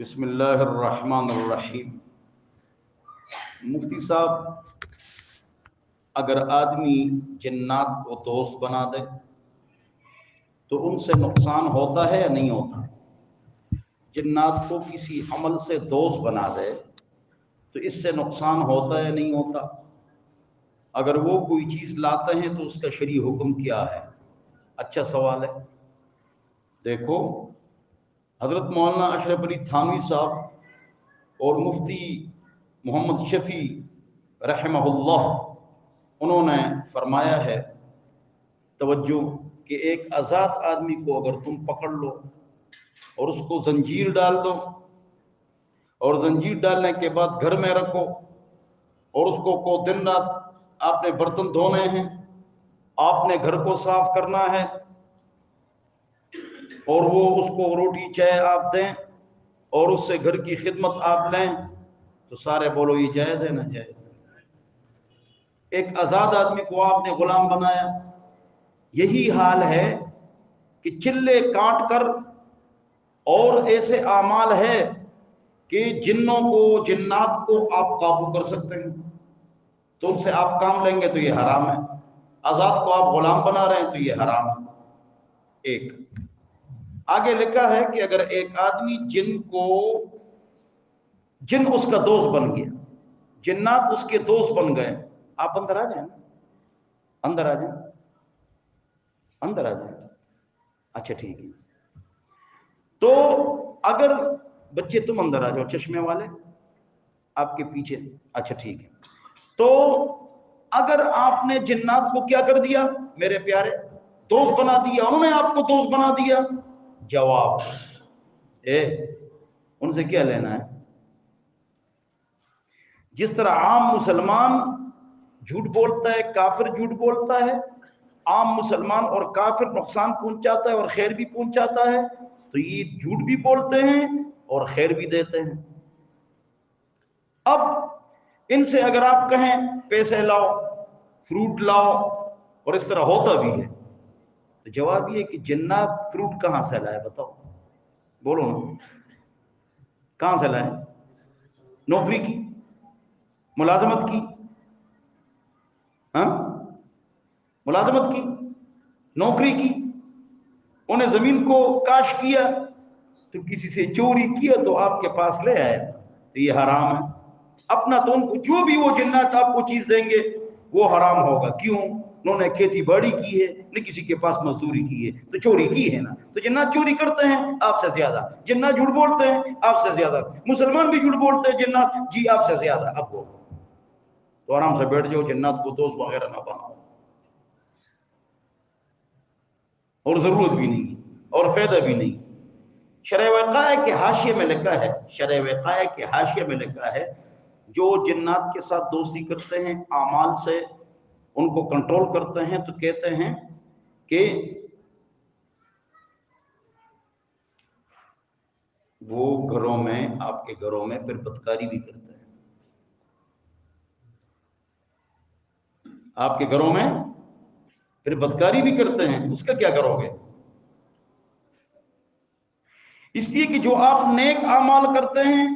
بسم اللہ الرحمن الرحیم۔ مفتی صاحب، اگر آدمی جنات کو دوست بنا دے تو ان سے نقصان ہوتا ہے یا نہیں ہوتا؟ جنات کو کسی عمل سے دوست بنا دے تو اس سے نقصان ہوتا ہے یا نہیں ہوتا؟ اگر وہ کوئی چیز لاتے ہیں تو اس کا شرعی حکم کیا ہے؟ اچھا سوال ہے۔ دیکھو، حضرت مولانا اشرف علی تھانوی صاحب اور مفتی محمد شفیع رحمہ اللہ، انہوں نے فرمایا ہے، توجہ، کہ ایک آزاد آدمی کو اگر تم پکڑ لو اور اس کو زنجیر ڈال دو اور زنجیر ڈالنے کے بعد گھر میں رکھو اور اس کو دن رات آپ نے برتن دھونے ہیں، آپ نے گھر کو صاف کرنا ہے اور وہ اس کو روٹی چائے آپ دیں اور اس سے گھر کی خدمت آپ لیں، تو سارے بولو یہ جائز ہے نہ جائز؟ ایک آزاد آدمی کو آپ نے غلام بنایا۔ یہی حال ہے کہ چلے کاٹ کر اور ایسے اعمال ہے کہ جنوں کو جنات کو آپ قابو کر سکتے ہیں، تو ان سے آپ کام لیں گے تو یہ حرام ہے۔ آزاد کو آپ غلام بنا رہے ہیں تو یہ حرام ہے۔ ایک آگے لکھا ہے کہ اگر ایک آدمی جن اس کا دوست بن گیا، جنات اس کے دوست بن گئے، آپ اندر آ جائیں، اندر آ جائیں، اندر آ جائیں، اچھا ٹھیک ہے۔ تو اگر بچے تم اندر آ جاؤ، چشمے والے آپ کے پیچھے، اچھا ٹھیک ہے۔ تو اگر آپ نے جنات کو کیا کر دیا میرے پیارے؟ دوست بنا دیا، انہوں نے آپ کو دوست بنا دیا، جواب ان سے کیا لینا ہے؟ جس طرح عام مسلمان جھوٹ بولتا ہے، کافر جھوٹ بولتا ہے، عام مسلمان اور کافر نقصان پہنچاتا ہے اور خیر بھی پہنچاتا ہے، تو یہ جھوٹ بھی بولتے ہیں اور خیر بھی دیتے ہیں۔ اب ان سے اگر آپ کہیں پیسے لاؤ، فروٹ لاؤ، اور اس طرح ہوتا بھی ہے، تو جواب یہ کہ جنات فروٹ کہاں سے لائے؟ بتاؤ، بولو نا، کہاں سے لائے؟ نوکری کی، ملازمت کی، ہاں، ملازمت کی، نوکری کی، انہیں زمین کو کاش کیا تو کسی سے چوری کیا تو آپ کے پاس لے آئے، تو یہ حرام ہے۔ اپنا تو ان کو جو بھی وہ جنات آپ کو چیز دیں گے وہ حرام ہوگا۔ کیوں؟ انہوں نے کھیتی باڑی کی ہے، نہ کسی کے پاس مزدوری کی ہے، تو چوری کی ہے نا۔ تو جنات چوری کرتے ہیں آپ سے زیادہ، جنات جھوٹ بولتے ہیں آپ سے زیادہ، مسلمان بھی جھوٹ بولتے ہیں، جنات جی آپ سے زیادہ۔ اب وہ تو آرام سے بیٹھ جاؤ، جنات کو دوست وغیرہ نہ بناؤ، اور ضرورت بھی نہیں اور فائدہ بھی نہیں۔ شرح وقائع کے حاشیے میں لکھا ہے، شرح وقائع کے حاشیے میں لکھا ہے، جو جنات کے ساتھ دوستی کرتے ہیں، اعمال سے ان کو کنٹرول کرتے ہیں، تو کہتے ہیں کہ وہ گھروں میں، آپ کے گھروں میں پھر بدکاری بھی کرتے ہیں، آپ کے گھروں میں پھر بدکاری بھی کرتے ہیں۔ اس کا کیا کرو گے؟ اس لیے کہ جو آپ نیک اعمال کرتے ہیں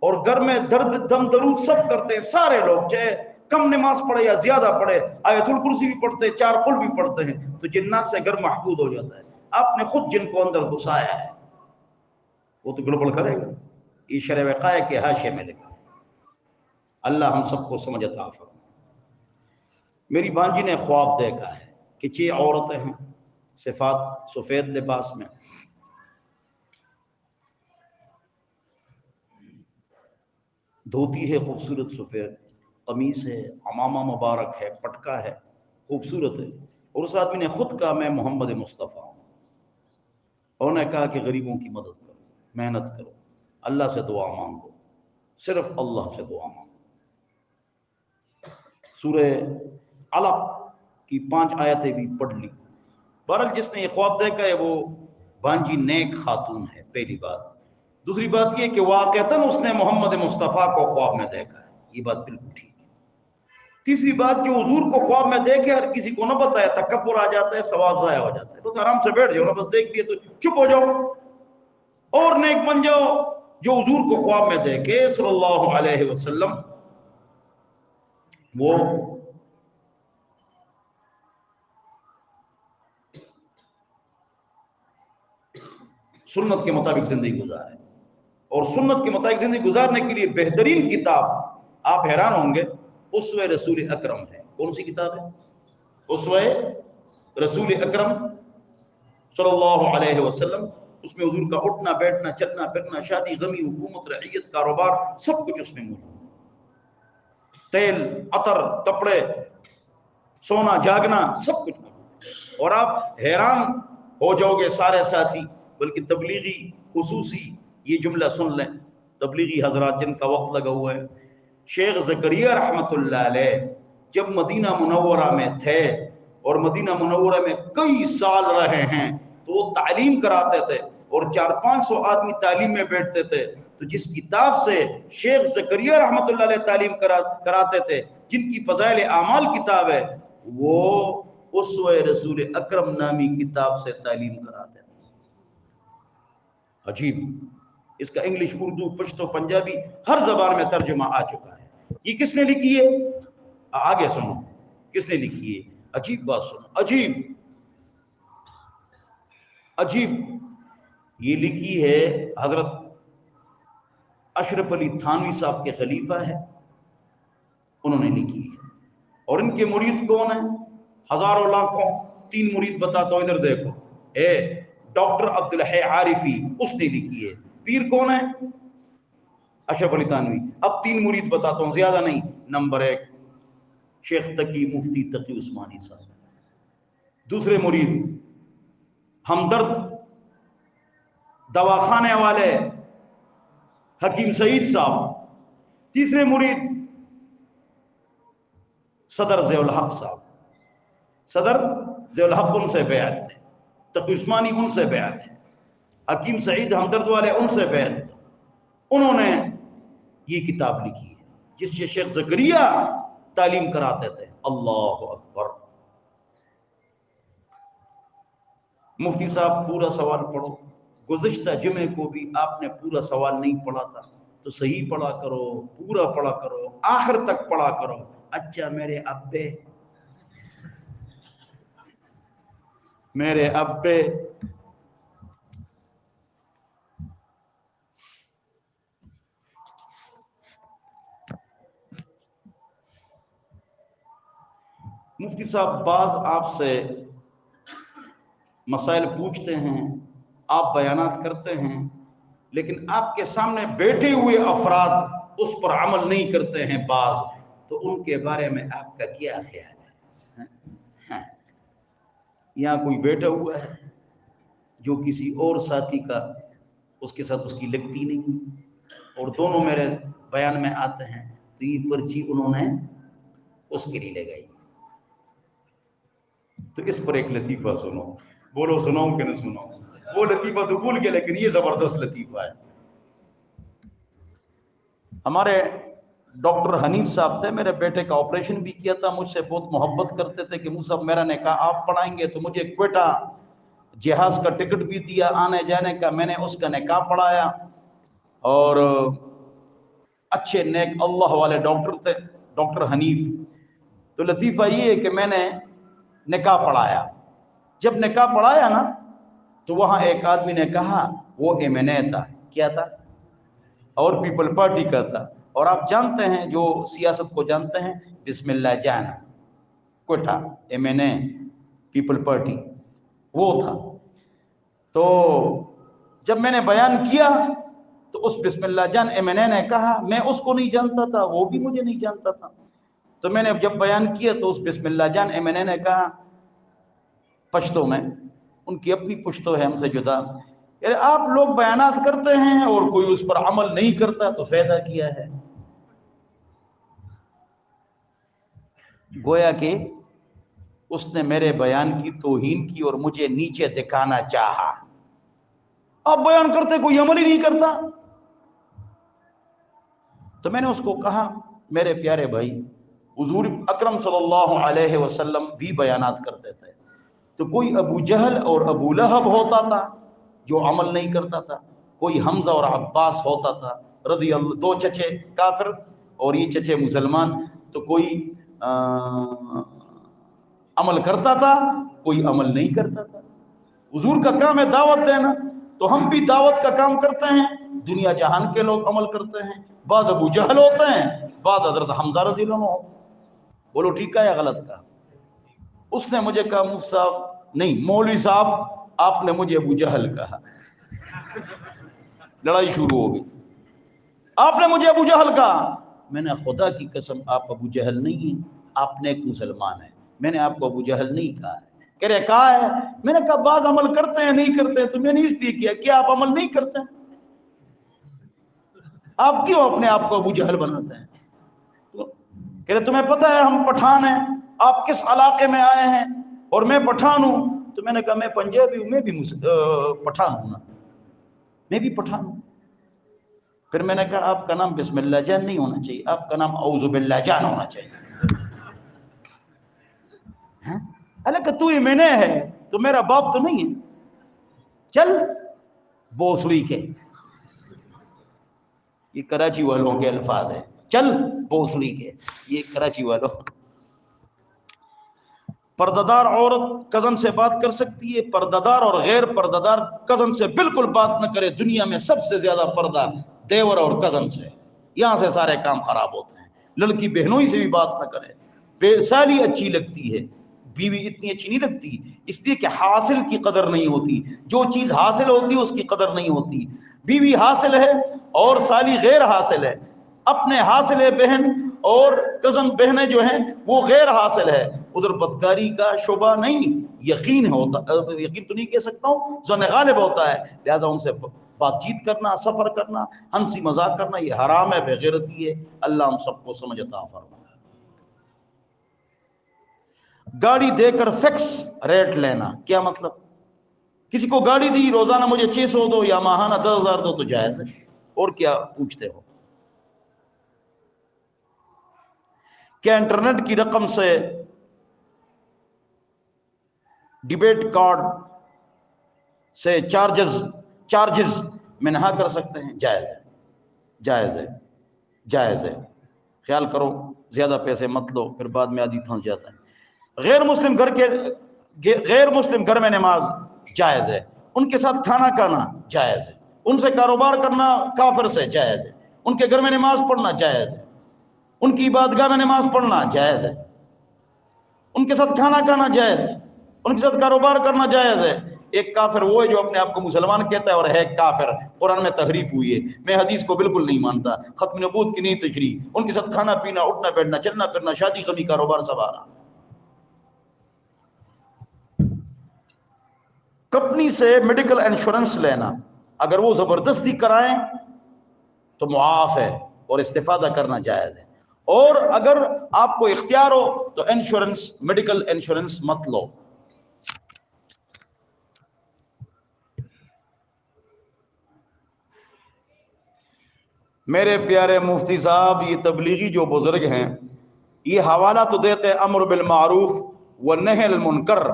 اور گھر میں درد دم درود سب کرتے ہیں، سارے لوگ، چاہے کم نماز پڑھے یا زیادہ پڑھے، آیت الکرسی بھی پڑھتے ہیں، 4 قل بھی پڑھتے ہیں، تو جنات سے گھر محفوظ ہو جاتا ہے۔ آپ نے خود جن کو اندر گھسایا ہے، وہ تو گڑبڑ کرے گا۔ یہ شرح وقائع کے حاشیے میں لکھا۔ اللہ ہم سب کو سمجھ عطا فرمائے۔ میری بانجی نے خواب دیکھا ہے کہ 6 عورتیں ہیں، صفات سفید لباس میں، دھوتی ہے خوبصورت سفید، قمیص ہے، عمامہ مبارک ہے، پٹکا ہے، خوبصورت ہے، اور اس آدمی نے خود کہا میں محمد مصطفیٰ ہوں، اور نے کہا کہ غریبوں کی مدد کرو، محنت کرو، اللہ سے دعا مانگو، صرف اللہ سے دعا مانگو۔ سورہ علق کی 5 آیتیں بھی پڑھ لی۔ بہرحال جس نے یہ خواب دیکھا ہے وہ بانجی نیک خاتون ہے، پہلی بات۔ دوسری بات یہ کہ واقعتاً اس نے محمد مصطفیٰ کو خواب میں دیکھا ہے، یہ بات بالکل ٹھیک ہے۔ تیسری بات، جو حضور کو خواب میں دیکھے ہر کسی کو نہ بتایا، تکبر آ جاتا ہے، ثواب ضائع ہو جاتا ہے۔ بس آرام سے بیٹھ جاؤ نا، بس دیکھ لیے تو چپ ہو جاؤ اور نیک بن جاؤ، جو حضور کو خواب میں دیکھے صلی اللہ علیہ وسلم وہ سنت کے مطابق زندگی گزارے. اور سنت کے مطابق زندگی گزارنے کے لیے بہترین کتاب، آپ حیران ہوں گے، اسوہ رسول اکرم ہے. کون سی کتاب ہے؟ اسوہ رسول اکرم صلی اللہ علیہ وسلم. اس میں حضور کا اٹھنا بیٹھنا چلنا پھرنا، شادی غمی، حکومت، رعیت، کاروبار، سب کچھ اس میں موجود ہے. تیل، عطر، کپڑے، سونا، جاگنا، سب کچھ موجود ہے. اور آپ حیران ہو جاؤ گے سارے ساتھی. بلکہ تبلیغی خصوصی یہ جملہ سن لیں، تبلیغی حضرات جن کا وقت لگا ہوا ہے، شیخ زکریا رحمت اللہ علیہ جب مدینہ منورہ میں تھے اور مدینہ منورہ میں کئی سال رہے ہیں تو وہ تعلیم کراتے تھے اور 400-500 آدمی تعلیم میں بیٹھتے تھے. تو جس کتاب سے شیخ زکریا رحمت اللہ علیہ تعلیم کراتے تھے، جن کی فضائل اعمال کتاب ہے، وہ اسوہ رسول اکرم نامی کتاب سے تعلیم کراتے تھے. عجیب. اس کا انگلش، اردو، پشتو، پنجابی ہر زبان میں ترجمہ آ چکا ہے. یہ کس نے لکھی ہے؟ آگے سنو کس نے لکھی ہے. عجیب بات سنو، عجیب عجیب. یہ لکھی ہے حضرت اشرف علی تھانوی صاحب کے خلیفہ ہے، انہوں نے لکھی ہے. اور ان کے مرید کون ہیں؟ ہزاروں لاکھوں. 3 مرید بتاتا ہوں، ادھر دیکھو. ڈاکٹر عبدالحی عارفی، اس نے لکھی ہے. پیر کون ہے؟ اشرف علی تھانوی. اب 3 مرید بتاتا ہوں، زیادہ نہیں. نمبر 1 شیخ تقی مفتی تقی عثمانی صاحب. دوسرے مرید ہمدرد دواخانے والے حکیم سعید صاحب. تیسرے مرید صدر ضیاء الحق صاحب. صدر ضیاء الحق ان سے بیعت ہے، تقی عثمانی ان سے بیعت ہے، حکیم سعید ہمدرد والے ان سے بیعت ہے. انہوں نے یہ کتاب لکھی ہے جس سے شیخ زکریا تعلیم کراتے تھے. اللہ اکبر. مفتی صاحب پورا سوال پڑھو. گزشتہ جمعے کو بھی آپ نے پورا سوال نہیں پڑھا تھا، تو صحیح پڑھا کرو، پورا پڑھا کرو، آخر تک پڑھا کرو. اچھا میرے ابے، میرے ابے. مفتی صاحب بعض آپ سے مسائل پوچھتے ہیں، آپ بیانات کرتے ہیں، لیکن آپ کے سامنے بیٹھے ہوئے افراد اس پر عمل نہیں کرتے ہیں بعض. تو ان کے بارے میں آپ کا کیا خیال ہے؟ یہاں کوئی بیٹھا ہوا ہے جو کسی اور ساتھی کا اس کے ساتھ اس کی لگتی نہیں، اور دونوں میرے بیان میں آتے ہیں، تو یہ پرچی انہوں نے اس کے لیے لگائی. تو اس پر ایک لطیفہ سنو. بولو سناؤں کہ نہ سناؤں؟ وہ لطیفہ تو بھول گیا، لیکن یہ زبردست لطیفہ ہے. ہمارے ڈاکٹر حنیف صاحب تھے، میرے بیٹے کا آپریشن بھی کیا تھا. مجھ سے بہت محبت کرتے تھے کہ موسیٰ میرا نکاح آپ پڑھائیں گے. تو مجھے کوئٹہ جہاز کا ٹکٹ بھی دیا آنے جانے کا. میں نے اس کا نکاح پڑھایا. اور اچھے نیک اللہ والے ڈاکٹر تھے ڈاکٹر حنیف. تو لطیفہ یہ ہے کہ میں نے نکاح پڑھایا. جب نکاح پڑھایا نا تو وہاں ایک آدمی نے کہا، وہ MNA تھا. کیا تھا؟ اور پیپل پارٹی کا تھا. اور آپ جانتے ہیں جو سیاست کو جانتے ہیں، بسم اللہ جان کوئٹہ MNA پیپل پارٹی وہ تھا. تو جب میں نے بیان کیا تو اس بسم اللہ جان MNA نے کہا میں اس کو نہیں جانتا تھا، وہ بھی مجھے نہیں جانتا تھا. تو میں نے جب بیان کیا تو اس بسم اللہ جان MNA نے کہا پشتو میں، ان کی اپنی پشتو ہے ہم سے جدا، یعنی آپ لوگ بیانات کرتے ہیں اور کوئی اس پر عمل نہیں کرتا تو فائدہ کیا ہے. گویا کہ اس نے میرے بیان کی توہین کی اور مجھے نیچے دکھانا چاہا. آپ بیان کرتے کوئی عمل ہی نہیں کرتا. تو میں نے اس کو کہا میرے پیارے بھائی، حضور اکرم صلی اللہ علیہ وسلم بھی بیانات کرتے تھے. تو کوئی ابو جہل اور ابو لہب ہوتا تھا جو عمل نہیں کرتا تھا؟ کوئی حمزہ اور عباس ہوتا تھا رضی اللہ، دو چچے کافر اور یہ چچے مسلمان، تو کوئی عمل کرتا تھا، کوئی عمل نہیں کرتا تھا۔ حضور کا کام ہے دعوت دینا، تو ہم بھی دعوت کا کام کرتے ہیں، دنیا جہان کے لوگ عمل کرتے ہیں، بعض ابو جہل ہوتے ہیں، بعض حضرت حمزہ رضی اللہ عنہ ہوتے ہیں۔ بولو ٹھیک ہے یا غلط کہا؟ اس نے مجھے کہا مفتی صاحب نہیں مولوی صاحب آپ نے مجھے ابو جہل کہا۔ لڑائی شروع ہو گئی، آپ نے مجھے ابو جہل کہا۔ میں نے خدا کی قسم آپ ابو جہل نہیں ہیں، آپ نے ایک مسلمان ہیں، میں نے آپ کو ابو جہل نہیں کہا ہے۔ کہہ رہے کہا ہے؟ میں نے کہا بعض عمل کرتے ہیں نہیں کرتے ہیں، تو میں نے اس لیے کیا کہ آپ عمل نہیں کرتے ہیں، آپ کیوں اپنے آپ کو ابو جہل بناتے ہیں؟ کہہ رہے تمہیں پتہ ہے ہم پٹھان ہیں، آپ کس علاقے میں آئے ہیں اور میں پٹھان ہوں؟ تو میں نے کہا میں پنجابی ہوں، میں بھی پٹھان ہوں نا، میں بھی پٹھان ہوں۔ پھر میں نے کہا آپ کا نام بسم اللہ جان نہیں ہونا چاہیے، آپ کا نام اعوذ باللہ جان ہونا چاہیے۔ حالانکہ تو ہی میں نے ہے تو میرا باپ تو نہیں ہے، چل بوسڑی کے، یہ کراچی والوں کے الفاظ ہیں، چل بوسڑی کے، یہ کراچی والوں۔ پردہ دار عورت کزن سے بات کر سکتی ہے، پردہ دار اور غیر پردہ دار کزن سے بالکل بات نہ کرے۔ دنیا میں سب سے زیادہ پردہ دیور اور کزن سے، یہاں سے سارے کام خراب ہوتے ہیں۔ لڑکی بہنوں ہی سے بھی بات نہ کرے۔ بے سالی اچھی لگتی ہے، بیوی اتنی اچھی نہیں لگتی، اس لیے کہ حاصل کی قدر نہیں ہوتی، جو چیز حاصل ہوتی ہے اس کی قدر نہیں ہوتی۔ بیوی حاصل ہے اور سالی غیر حاصل ہے، اپنے حاصل ہے بہن اور کزن بہنیں جو ہیں وہ غیر حاصل ہے، ادھر بدکاری کا شعبہ نہیں، یقین ہوتا، یقین تو نہیں کہہ سکتا ہوں، ظن غالب ہوتا ہے، لہذا ان سے بات چیت کرنا، سفر کرنا، ہنسی مذاق کرنا یہ حرام ہے، بے غیرتی ہے۔ اللہ ہم سب کو سمجھ عطا فرمائے۔ گاڑی دے کر فکس ریٹ لینا، کیا مطلب؟ کسی کو گاڑی دی، روزانہ مجھے 600 دو یا ماہانہ 10,000 دو تو جائز ہے، اور کیا پوچھتے ہو؟ کیا انٹرنیٹ کی رقم سے ڈیبٹ کارڈ سے چارجز منہا کر سکتے ہیں؟ جائز ہے، جائز ہے، جائز ہے۔ خیال کرو زیادہ پیسے مت لو، پھر بعد میں آدھی پھنس جاتا ہے۔ غیر مسلم گھر میں نماز جائز ہے، ان کے ساتھ کھانا کھانا جائز ہے، ان سے کاروبار کرنا کافر سے جائز ہے، ان کے گھر میں نماز پڑھنا جائز ہے، ان کی عبادگاہ میں نماز پڑھنا جائز ہے، ان کے ساتھ کھانا کھانا جائز ہے، ان کے ساتھ کاروبار کرنا جائز ہے۔ ایک کافر وہ ہے جو اپنے آپ کو مسلمان کہتا ہے اور ہے کافر، قرآن میں تحریف ہوئی ہے، میں حدیث کو بالکل نہیں مانتا، ختم نبوت کی نہیں تشریح، ان کے ساتھ کھانا پینا، اٹھنا بیٹھنا، چلنا پھرنا، شادی غمی، کاروبار سوارا۔ کمپنی سے میڈیکل انشورنس لینا، اگر وہ زبردستی کرائیں تو معاف ہے اور استفادہ کرنا جائز ہے، اور اگر آپ کو اختیار ہو تو انشورنس، میڈیکل انشورنس مت لو۔ میرے پیارے مفتی صاحب، یہ تبلیغی جو بزرگ ہیں یہ حوالہ تو دیتے ہیں امر بالمعروف والنہی عن المنکر،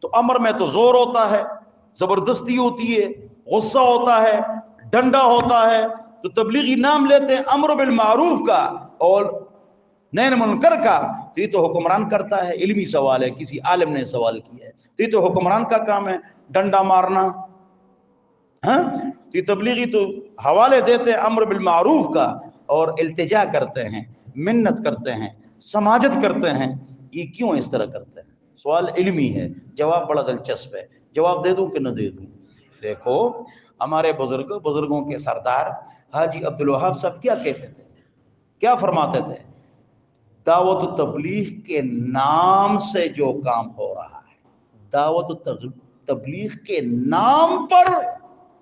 تو امر میں تو زور ہوتا ہے، زبردستی ہوتی ہے، غصہ ہوتا ہے، ڈنڈا ہوتا ہے، تو تبلیغی نام لیتے ہیں امر بالمعروف کا اور نہی عن المنکر کا، تو یہ تو حکمران کرتا ہے۔ علمی سوال ہے، کسی عالم نے سوال کیا ہے، تو یہ تو حکمران کا کام ہے ڈنڈا مارنا، ہاں؟ تو یہ تبلیغی تو حوالے دیتے ہیں امر بالمعروف کا اور التجا کرتے ہیں، منت کرتے ہیں، سماجت کرتے ہیں۔ یہ کیوں اس طرح کرتے ہیں؟ سوال علمی ہے، جواب بڑا دلچسپ ہے، جواب دے دوں کہ نہ دے دوں؟ دیکھو ہمارے بزرگوں کے سردار حاجی عبدالوہاب صاحب کیا کہتے تھے، کیا فرماتے تھے؟ دعوت و تبلیغ کے نام سے جو کام ہو رہا ہے، دعوت و تبلیغ کے نام پر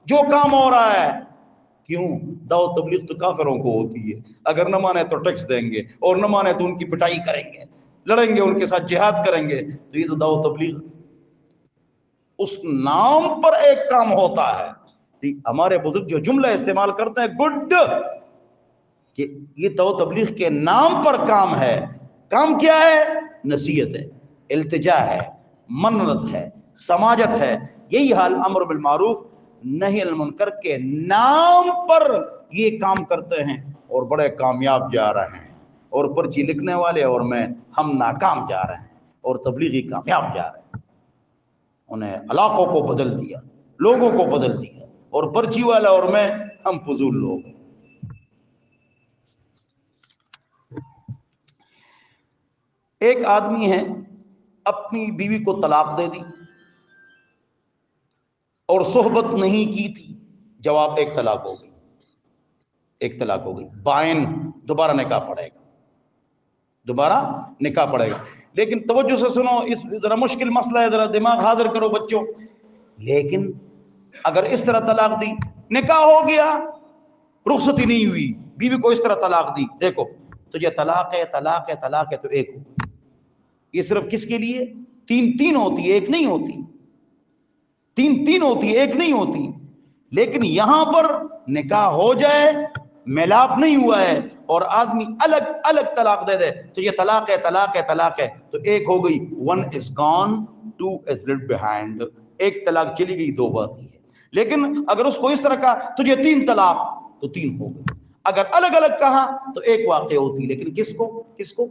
جو کام ہو رہا ہے، کیوں؟ دعوت تبلیغ تو کافروں کو ہوتی ہے، اگر نہ مانے تو ٹیکس دیں گے اور نہ مانے تو ان کی پٹائی کریں گے، لڑیں گے ان کے ساتھ، جہاد کریں گے، تو یہ تو دعوت تبلیغ اس نام پر ایک کام ہوتا ہے۔ ہمارے بزرگ جو جملہ استعمال کرتے ہیں گڈ، کہ یہ دعوت تبلیغ کے نام پر کام ہے۔ کام کیا ہے؟ نصیحت ہے، التجا ہے، منت ہے، سماجت ہے۔ یہی حال امر بالمعروف نہی عن المنکر کے نام پر یہ کام کرتے ہیں اور بڑے کامیاب جا رہے ہیں، اور پرچی لکھنے والے اور میں ہم ناکام جا رہے ہیں اور تبلیغی کامیاب جا رہے ہیں۔ انہیں علاقوں کو بدل دیا، لوگوں کو بدل دیا، اور پرچی والا اور میں ہم فضول لوگ ہیں۔ ایک آدمی ہے اپنی بیوی کو طلاق دے دی اور صحبت نہیں کی تھی، جواب ایک طلاق ہو گئی، ایک طلاق ہو گئی، بائن، دوبارہ نکاح پڑے گا، دوبارہ نکاح پڑے گا۔ لیکن توجہ سے سنو، اس ذرا مشکل مسئلہ ہے، ذرا دماغ حاضر کرو بچوں۔ لیکن اگر اس طرح طلاق دی، نکاح ہو گیا، رخصتی نہیں ہوئی، بیوی کو اس طرح طلاق دی، دیکھو تجھے طلاق ہے، طلاق ہے، طلاق ہے، تو ایک ہو۔ یہ صرف کس کے لیے؟ تین ہوتی ہے، ایک نہیں ہوتی، تین ہوتی ہے، ایک نہیں ہوتی۔ لیکن یہاں پر نکاح ہو جائے، میلاپ نہیں ہوا ہے، اور آدمی الگ الگ طلاق دے دے، تو یہ طلاق ہے، طلاق ہے، طلاق ہے، تو ایک ہو گئی، one is gone, two is left behind, ایک طلاق چلی گئی، دو باقی ہے۔ لیکن اگر اس کو اس طرح کہا تجھے تین طلاق، تو تین ہو گئی۔ اگر الگ الگ کہا تو ایک واقع ہوتی، لیکن کس کو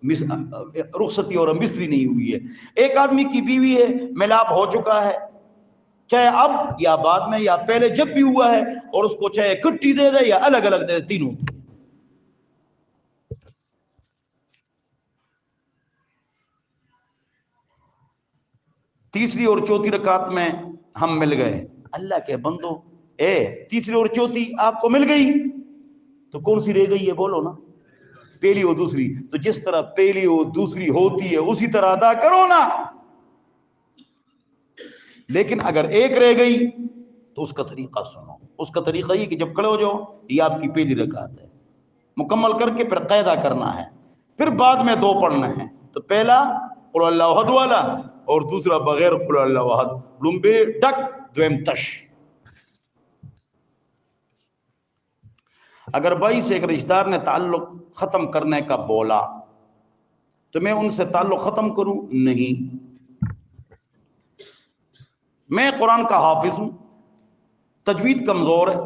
رخصتی اور مصری نہیں ہوئی ہے۔ ایک آدمی کی بیوی ہے، میلاپ ہو چکا ہے، چاہے اب یا بعد میں یا پہلے جب بھی ہوا ہے، اور اس کو چاہے کٹی دے دے یا الگ الگ دے دے، تین ہوتی ہے۔ تیسری اور چوتھی رکعت میں ہم مل گئے، اللہ کے بندو، تیسری اور چوتھی آپ کو مل گئی، تو کون سی رہ گئی ہے بولو نا؟ پہلی اور دوسری، تو جس طرح پہلی اور دوسری ہوتی ہے اسی طرح ادا کرو نا۔ لیکن اگر ایک رہ گئی تو اس کا طریقہ سنو، اس کا طریقہ یہ کہ جب کھڑے ہو جاؤ، یہ آپ کی پہلی رکعت ہے، مکمل کر کے پھر قاعدہ کرنا ہے، پھر بعد میں دو پڑھنا ہے، تو پہلا قل اللہ احد والا اور دوسرا بغیر قل اللہ احد، لمبے ڈک دویم تش۔ اگر بھائی سے ایک رشتہ دار نے تعلق ختم کرنے کا بولا تو میں ان سے تعلق ختم کروں؟ نہیں۔ میں قرآن کا حافظ ہوں، تجوید کمزور ہے،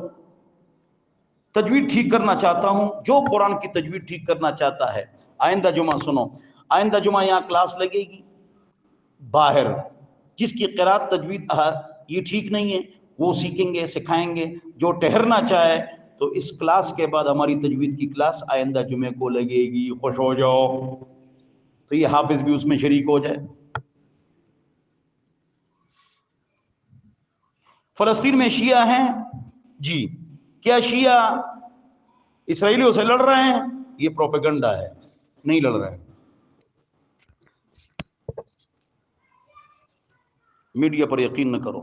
تجوید ٹھیک کرنا چاہتا ہوں، جو قرآن کی تجوید ٹھیک کرنا چاہتا ہے، آئندہ جمعہ سنو، آئندہ جمعہ یہاں کلاس لگے گی، باہر جس کی قرات تجوید یہ ٹھیک نہیں ہے وہ سیکھیں گے، سکھائیں گے۔ جو ٹہرنا چاہے تو اس کلاس کے بعد ہماری تجوید کی کلاس آئندہ جمعے کو لگے گی، خوش ہو جاؤ، تو یہ حافظ بھی اس میں شریک ہو جائے۔ فلسطین میں شیعہ ہیں جی، کیا شیعہ اسرائیلیوں سے لڑ رہے ہیں؟ یہ پروپیگنڈا ہے، نہیں لڑ رہے ہیں۔ میڈیا پر یقین نہ کرو۔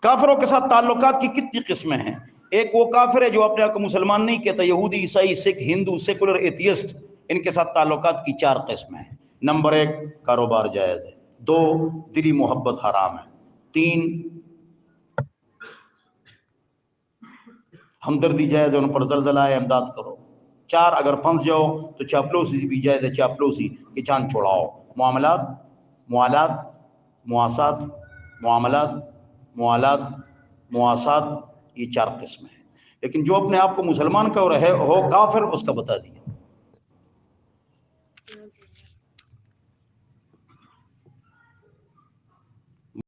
کافروں کے ساتھ تعلقات کی کتنی قسمیں ہیں؟ ایک وہ کافر ہے جو اپنے آپ کو مسلمان نہیں کہتا، یہودی، عیسائی، سکھ، ہندو، سیکولر، ایتھیسٹ، ان کے ساتھ تعلقات کی 4 قسمیں ہیں۔ نمبر 1 کاروبار جائز ہے، 2 دلی محبت حرام ہے، 3 ہمدردی جائز ہے، ان پر زلزلہ ہے امداد کرو، 4 اگر پھنس جاؤ تو چاپلوسی بھی جائز ہے، چاپلوسی کہ جان چھوڑاؤ، معاملات، موالات، مواسات، معاملات، موالات، مواسات، یہ 4 قسم ہیں۔ لیکن جو اپنے آپ کو مسلمان کا اور ہو کافر، اس کا بتا دیا۔